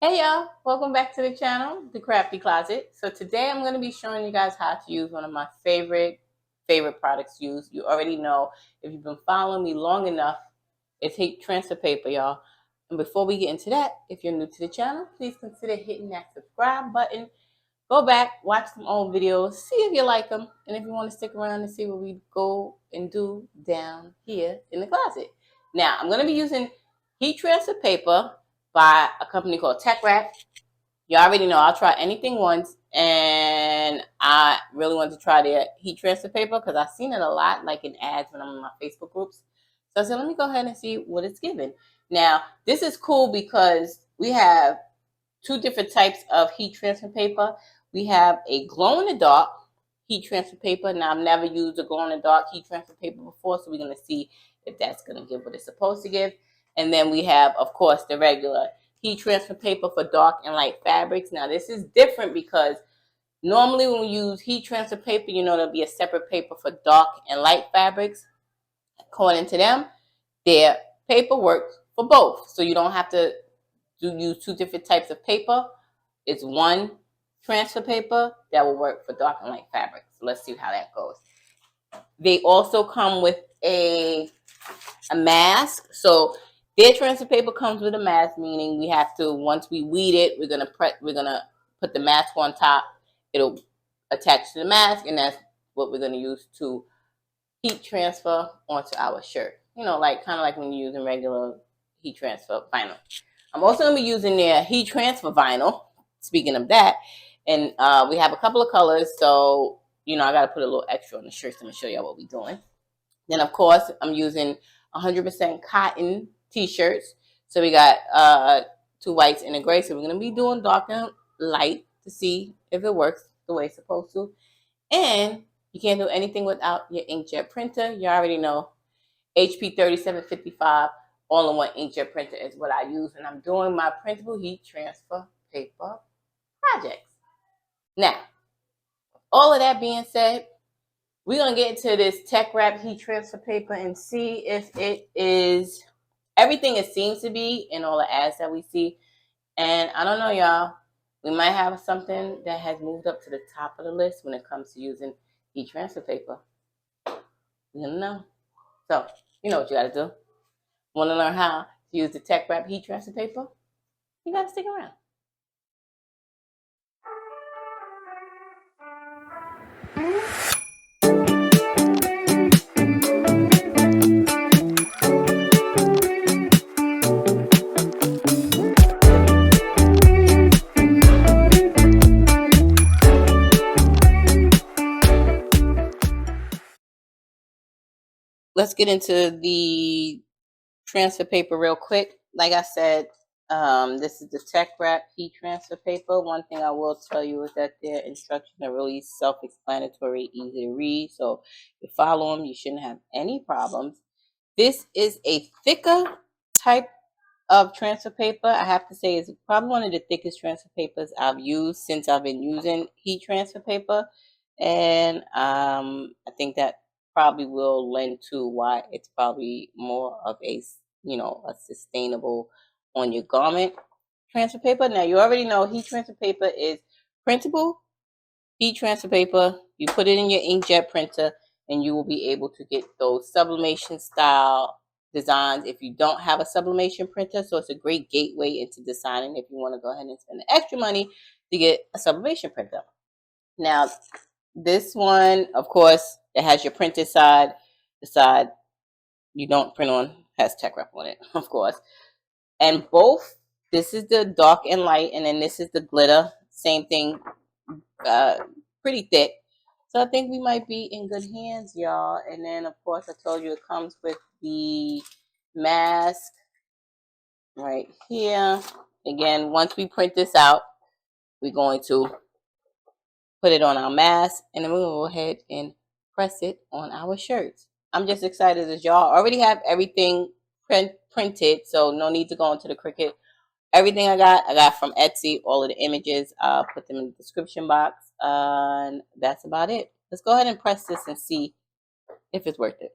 Hey y'all, welcome back to the channel, The Crafty Closet. So today I'm going to be showing you guys how to use one of my favorite products used. You already know, if you've been following me long enough, it's heat transfer paper, y'all. And before we get into that, if you're new to the channel, please consider hitting that subscribe button. Go back, watch some old videos, see if you like them, and if you want to stick around and see what we go and do down here in the closet. Now, I'm going to be using heat transfer paper by a company called Teckwrap. You already know I'll try anything once, and I really wanted to try their heat transfer paper because I've seen it a lot, like in ads when I'm in my Facebook groups. So I said, let me go ahead and see what it's giving. Now, this is cool because we have two different types of heat transfer paper. We have a glow-in-the-dark heat transfer paper. Now, I've never used a glow-in-the-dark heat transfer paper before, so we're going to see if that's going to give what it's supposed to give. And then we have, of course, the regular heat transfer paper for dark and light fabrics. Now, this is different because normally when we use heat transfer paper, you know, there'll be a separate paper for dark and light fabrics. According to them, their paper works for both. So you don't have to use two different types of paper. It's one transfer paper that will work for dark and light fabrics. So let's see how that goes. They also come with a mask. So their transfer paper comes with a mask, meaning we have to, once we weed it, we're gonna put the mask on top. It'll attach to the mask, and that's what we're gonna use to heat transfer onto our shirt. You know, like kind of like when you're using regular heat transfer vinyl. I'm also gonna be using their heat transfer vinyl. Speaking of that, and we have a couple of colors, so you know I gotta put a little extra on the shirt. So I'm gonna show y'all what we're doing. Then of course I'm using 100% cotton t-shirts. So we got two whites and a gray. So we're gonna be doing dark and light to see if it works the way it's supposed to. And you can't do anything without your inkjet printer. You already know HP 3755 all-in-one inkjet printer is what I use, and I'm doing my printable heat transfer paper projects. Now, all of that being said, we're going to get into this Teckwrap heat transfer paper and see if it is everything it seems to be in all the ads that we see. And I don't know, y'all. We might have something that has moved up to the top of the list when it comes to using heat transfer paper. You don't know. So, you know what you got to do. Want to learn how to use the Teckwrap heat transfer paper? You got to stick around. Let's get into the transfer paper real quick. Like I said, this is the Teckwrap heat transfer paper. One thing I will tell you is that their instructions are really self-explanatory, easy to read. So if you follow them, you shouldn't have any problems. This is a thicker type of transfer paper. I have to say it's probably one of the thickest transfer papers I've used since I've been using heat transfer paper. And I think that probably will lend to why it's probably more of a, you know, a sustainable on your garment transfer paper. Now you already know heat transfer paper is printable heat transfer paper. You put it in your inkjet printer and you will be able to get those sublimation style designs if you don't have a sublimation printer. So it's a great gateway into designing if you want to go ahead and spend the extra money to get a sublimation printer. Now this one, of course, it has your printed side. The side you don't print on has Teckwrap on it, of course. And both, this is the dark and light, and then this is the glitter. Same thing, pretty thick. So I think we might be in good hands, y'all. And then, of course, I told you it comes with the mask right here. Again, once we print this out, we're going to put it on our mask, and then we'll go ahead and press it on our shirts. I'm just excited as y'all already have everything printed, so no need to go into the Cricut. Everything I got from Etsy. All of the images, I'll put them in the description box. And that's about it. Let's go ahead and press this and see if it's worth it.